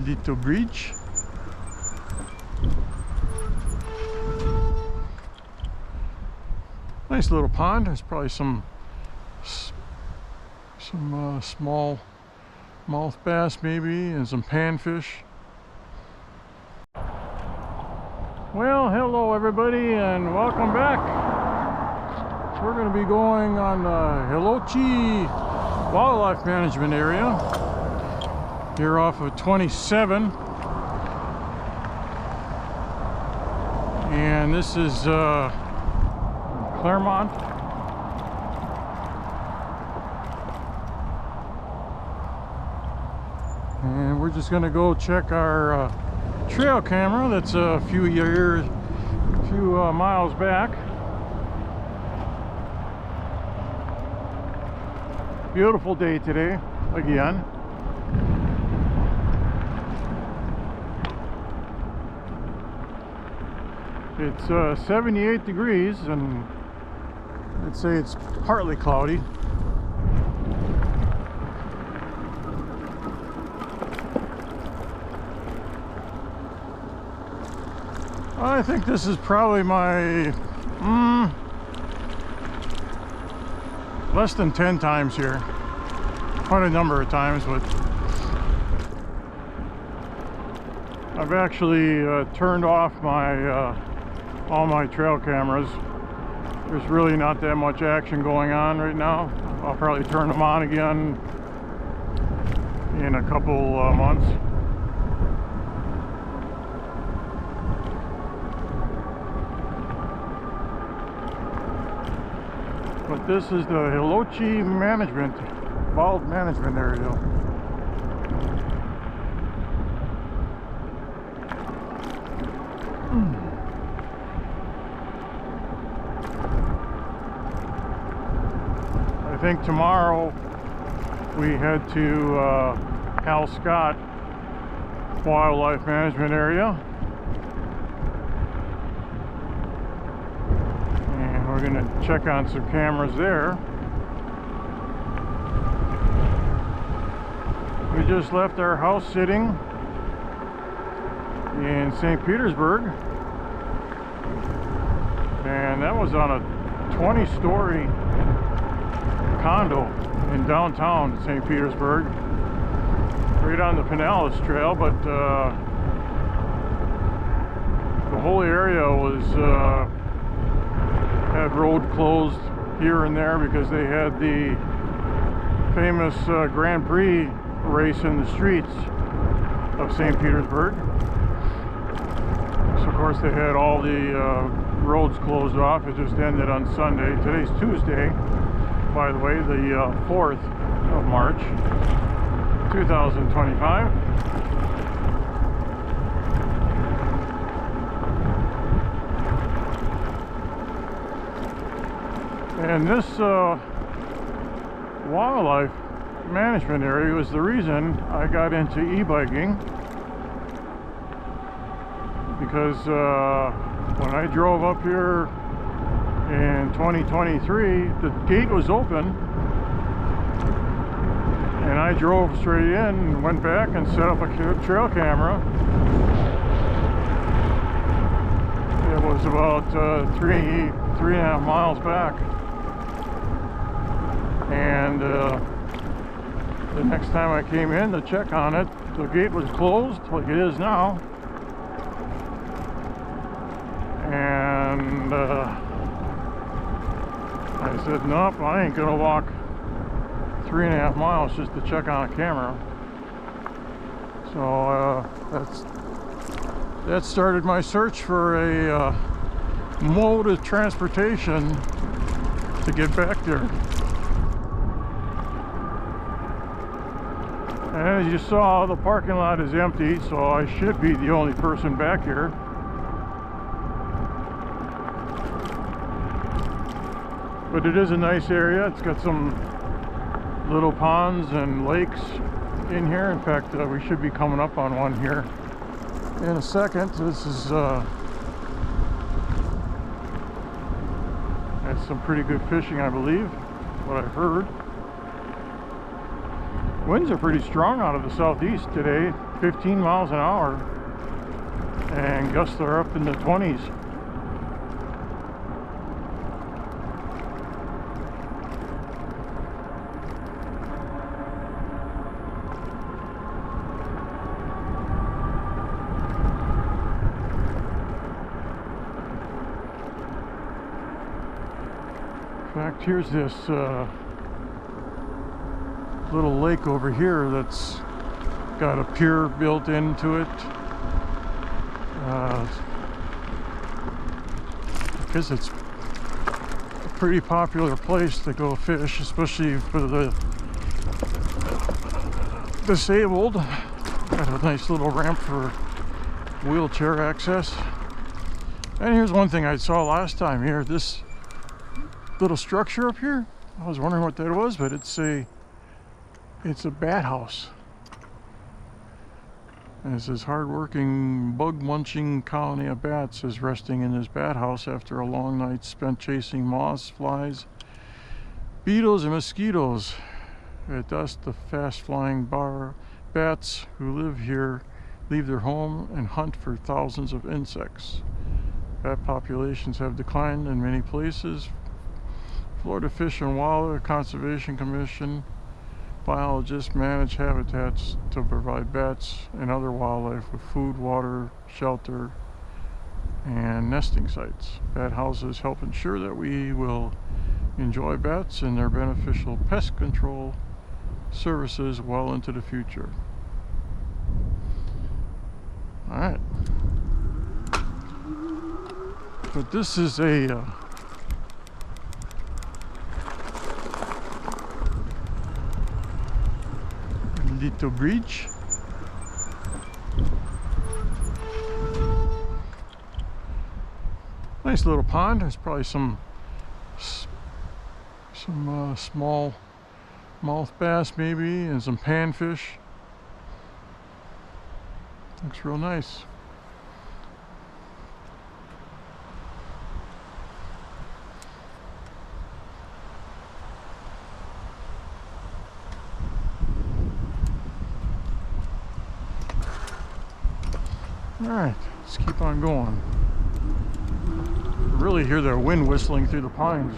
Little Bridge. Nice little pond. There's probably some small mouth bass maybe, and some panfish. Well, hello everybody and welcome back. We're going to be going on the Hilochee Wildlife Management Area here off of 27, and this is Clermont. And we're just going to go check our trail camera that's a few miles back. Beautiful day today again. It's 78 degrees and I'd say it's partly cloudy. I think this is probably my less than 10 times here. Quite a number of times, but I've actually turned off my all my trail cameras. There's really not that much action going on right now. I'll probably turn them on again in a couple months. But this is the Hilochee Wildlife Management Area. I think tomorrow we head to Hal Scott Wildlife Management Area, and we're going to check on some cameras there. We just left our house sitting in St. Petersburg, and that was on a 20-story condo in downtown St. Petersburg, right on the Pinellas Trail, but the whole area was had road closed here and there because they had the famous Grand Prix race in the streets of St. Petersburg. So of course they had all the roads closed off. It just ended on Sunday. Today's Tuesday, by the way, the 4th of March 2025. And this wildlife management area was the reason I got into e-biking, because when I drove up here in 2023, the gate was open and I drove straight in and went back and set up a trail camera. It was about 3.5 miles back, and the next time I came in to check on it, the gate was closed like it is now, and I said, nope, I ain't gonna walk 3.5 miles just to check on a camera. So that started my search for a mode of transportation to get back there. And as you saw, the parking lot is empty, so I should be the only person back here. But it is a nice area. It's got some little ponds and lakes in here. In fact, we should be coming up on one here in a second. This is that's some pretty good fishing, I believe, what I've heard. Winds are pretty strong out of the southeast today. 15 miles an hour, and gusts are up in the 20s. In fact, here's this little lake over here that's got a pier built into it. Because it's a pretty popular place to go fish, especially for the disabled. Got a nice little ramp for wheelchair access. And here's one thing I saw last time here, this little structure up here. I was wondering what that was, but it's a bat house. And it says hard-working, bug-munching colony of bats is resting in this bat house after a long night spent chasing moths, flies, beetles, and mosquitoes. At dusk, the fast-flying bats who live here leave their home and hunt for thousands of insects. Bat populations have declined in many places. Florida Fish and Wildlife Conservation Commission biologists manage habitats to provide bats and other wildlife with food, water, shelter, and nesting sites. Bat houses help ensure that we will enjoy bats and their beneficial pest control services well into the future. Alright. But this is a little bridge. Nice little pond. There's probably some small mouth bass maybe, and some panfish. Looks real nice. Alright, let's keep on going. Really hear the wind whistling through the pines.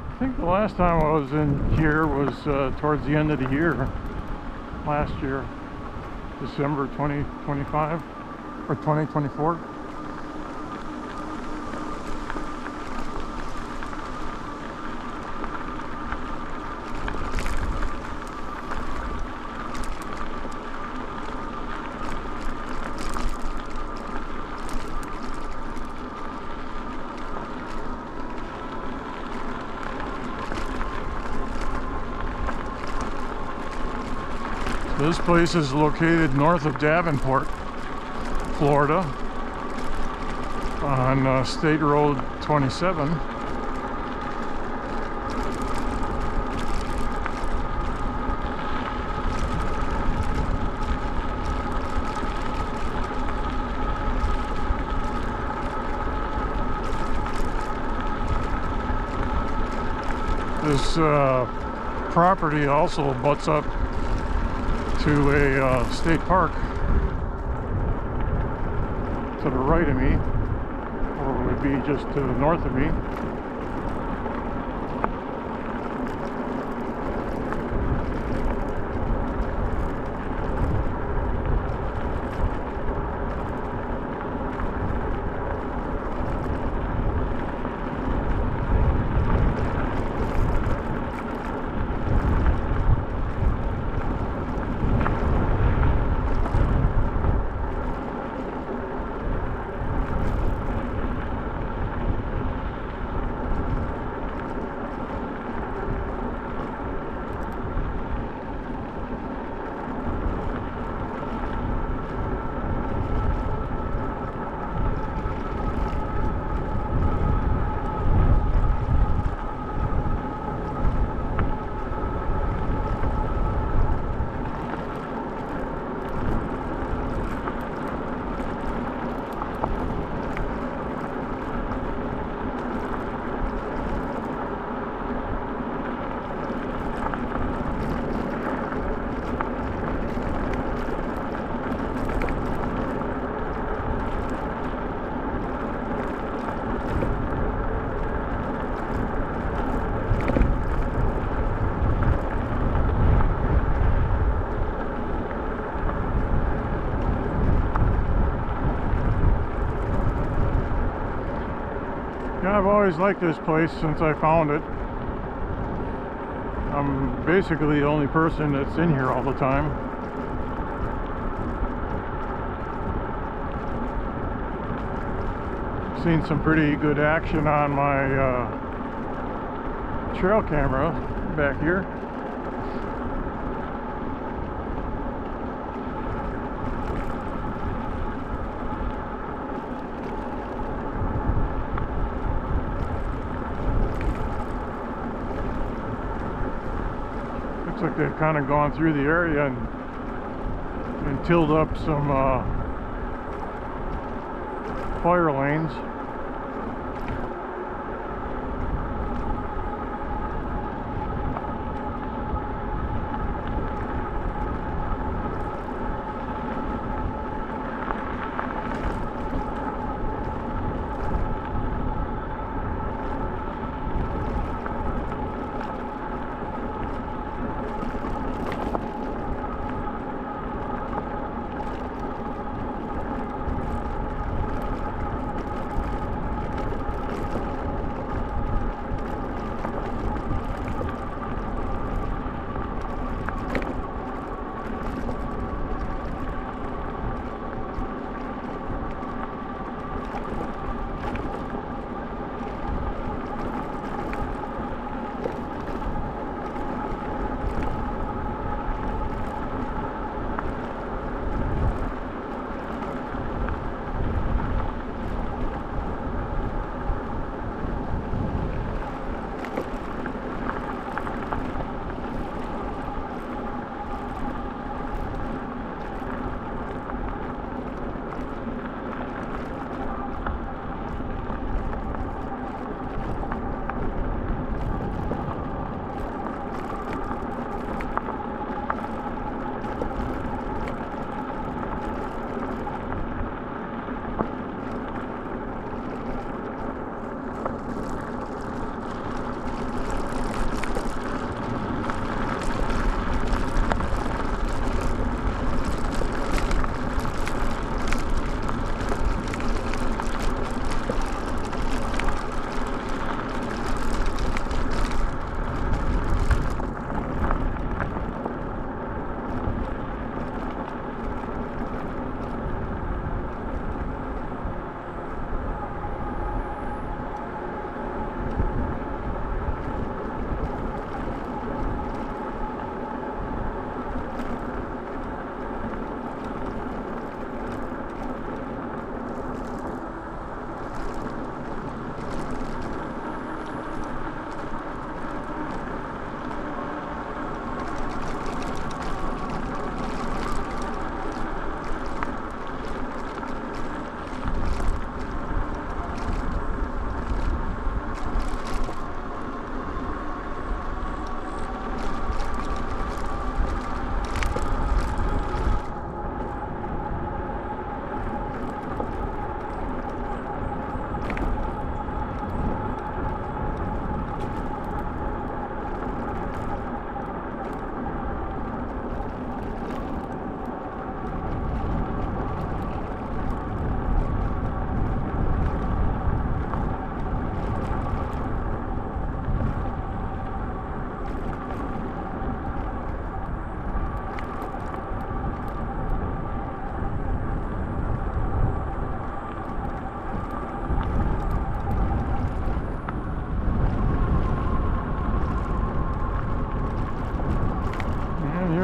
I think the last time I was in here was towards the end of the year, last year, December 2025 or 2024. This place is located north of Davenport, Florida, on State Road 27. This property also butts up to a state park to the right of me, or it would be just to the north of me. Yeah, I've always liked this place since I found it. I'm basically the only person that's in here all the time. Seen some pretty good action on my trail camera back here. Looks like they've kind of gone through the area and tilled up some fire lanes.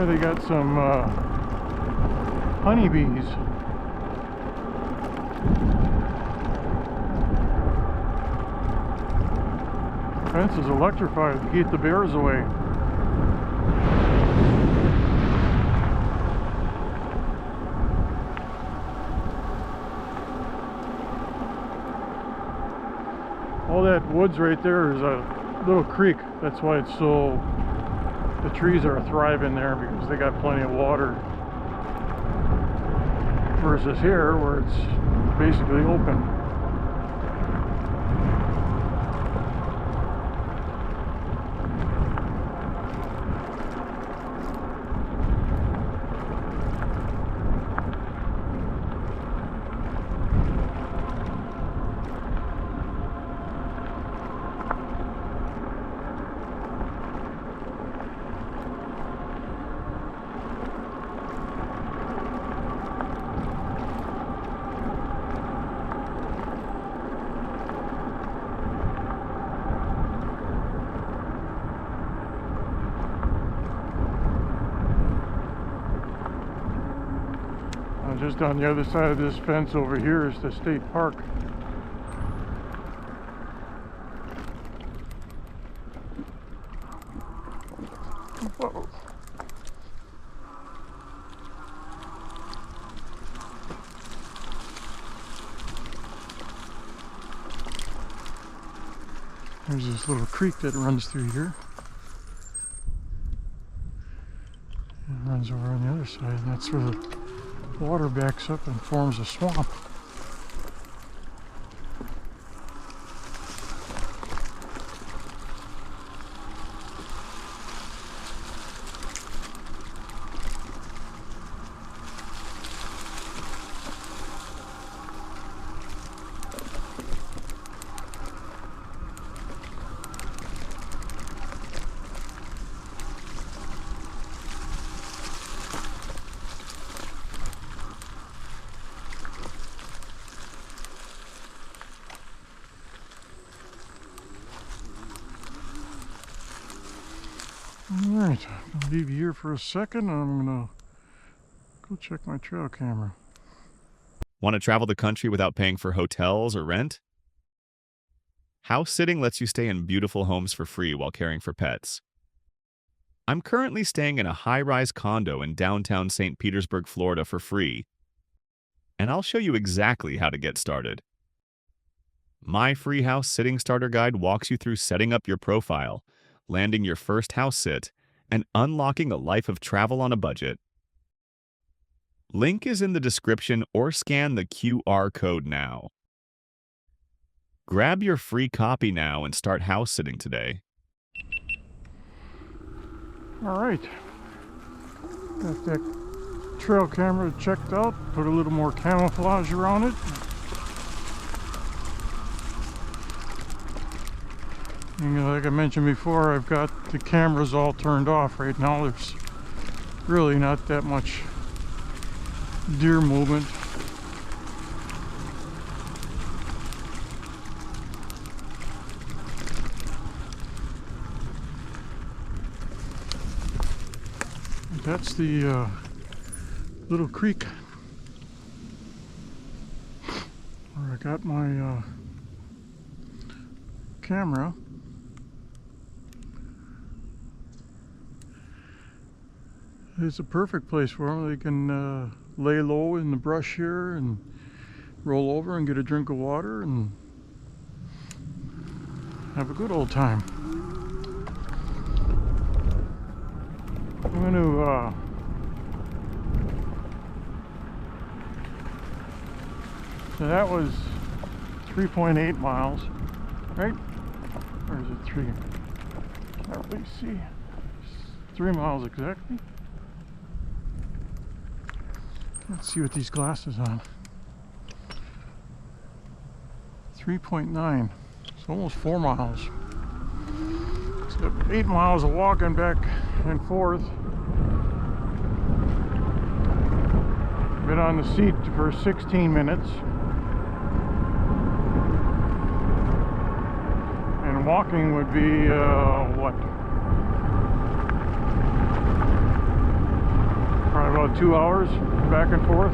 They got some honeybees. Fence is electrified to keep the bears away. All that woods right there is a little creek. That's why it's so, the trees are thriving there, because they got plenty of water, versus here where it's basically open. just on the other side of this fence over here is the state park. Whoa. There's this little creek that runs through here. It runs over on the other side, and that's where the water backs up and forms a swamp. Alright, I'll leave you here for a second and I'm gonna go check my trail camera. Want to travel the country without paying for hotels or rent? House sitting lets you stay in beautiful homes for free while caring for pets. I'm currently staying in a high-rise condo in downtown St. Petersburg, Florida for free, and I'll show you exactly how to get started. My free house sitting starter guide walks you through setting up your profile, landing your first house sit, and unlocking a life of travel on a budget. Link is in the description or scan the QR code now. Grab your free copy now and start house sitting today. Alright, got that trail camera checked out, put a little more camouflage around it. And like I mentioned before, I've got the cameras all turned off right now. There's really not that much deer movement. That's the little creek where I got my camera. It's a perfect place for them. They can lay low in the brush here and roll over and get a drink of water and have a good old time. I'm going to so that was 3.8 miles, right? Or is it 3? Can't really see. 3 miles exactly. Let's see what these glasses on. 3.9. It's almost 4 miles. So 8 miles of walking back and forth. Been on the seat for 16 minutes. And walking would be, what? Probably about 2 hours back and forth.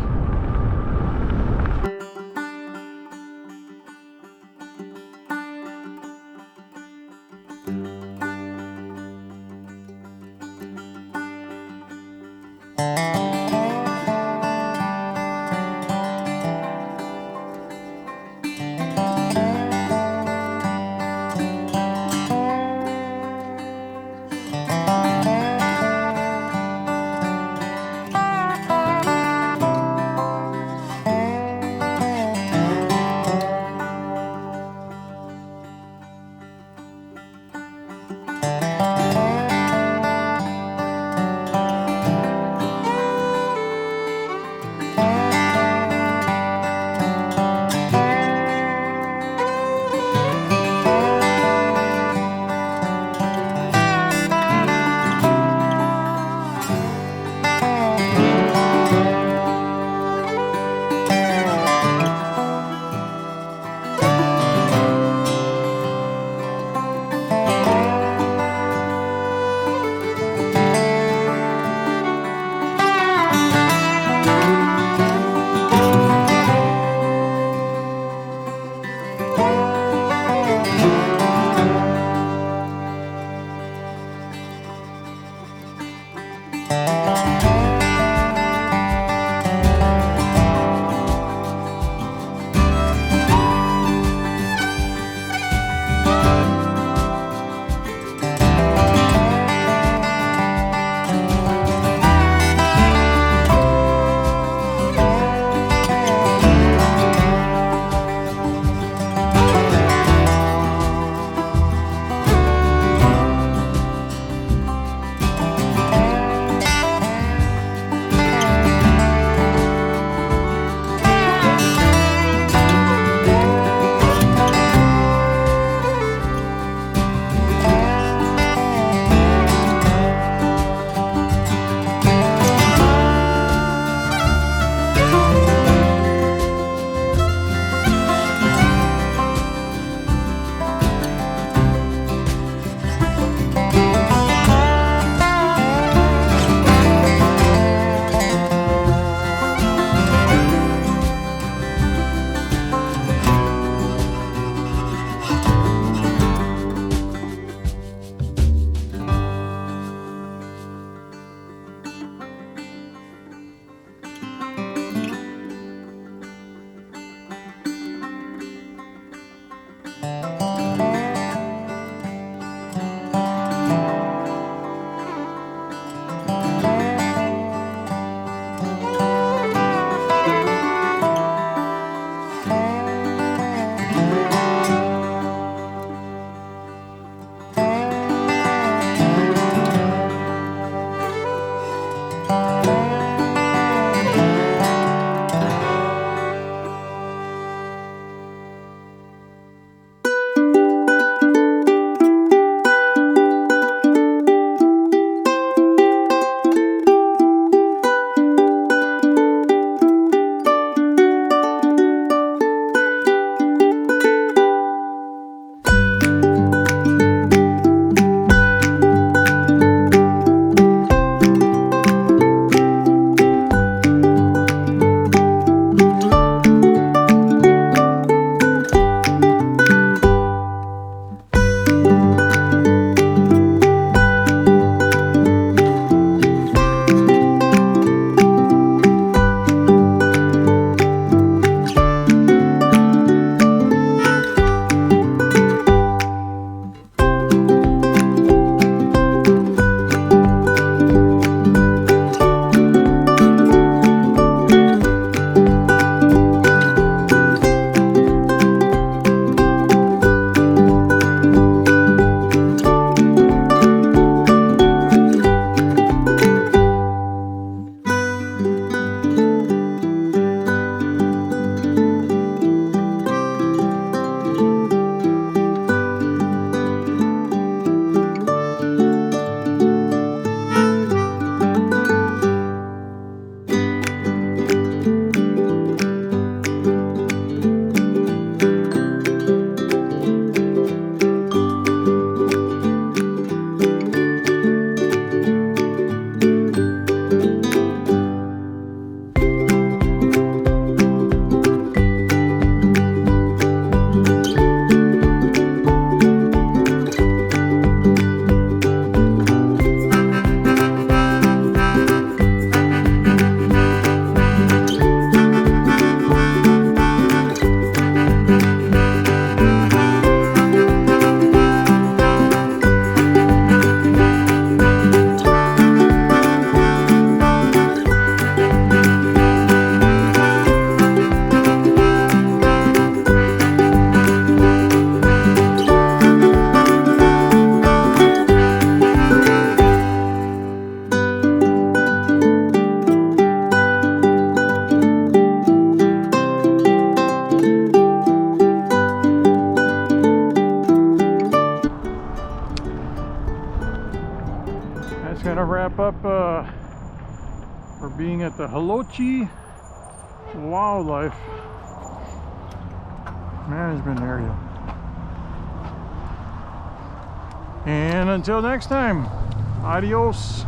Gonna wrap up for being at the Hilochee Wildlife Management Area. And until next time, adios.